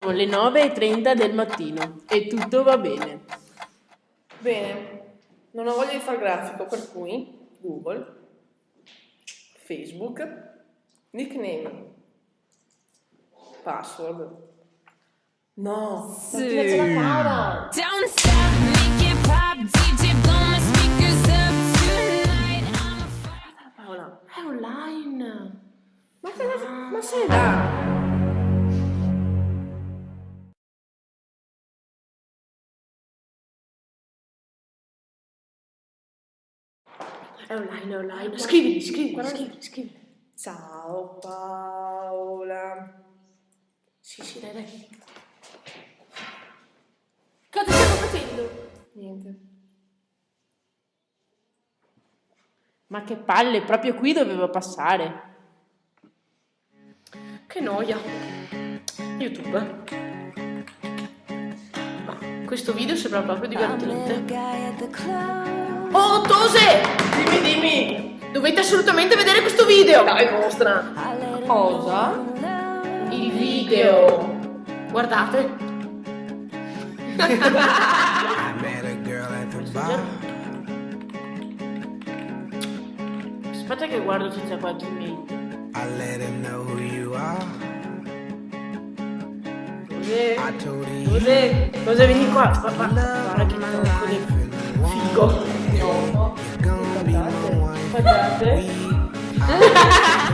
Sono le 9:30 del mattino e tutto va bene. Bene, non ho voglia di far grafico, per cui Google, Facebook, nickname, password. No, non ti piace la cara. Don't stop, make it pop, DJ blow my speakers up tonight. Paola, È online. ma sei là? È online. Scrivi. Ciao Paola. Sì, dai. Cosa stiamo facendo? Niente. Ma che palle, proprio qui dovevo passare. Che noia. YouTube. Ma questo video sembra proprio divertente. Oh, Tose! Dimmi. Dovete assolutamente vedere questo video. Dai, mostra. Cosa? Il video. Guardate. I met a girl at the bar. Aspetta che guardo se c'è qualche email. I let her know who you are. Cos'è? I told her Cosa vieni qua? Guarda che tronco di figo. you're gonna be my wife. Guardate. We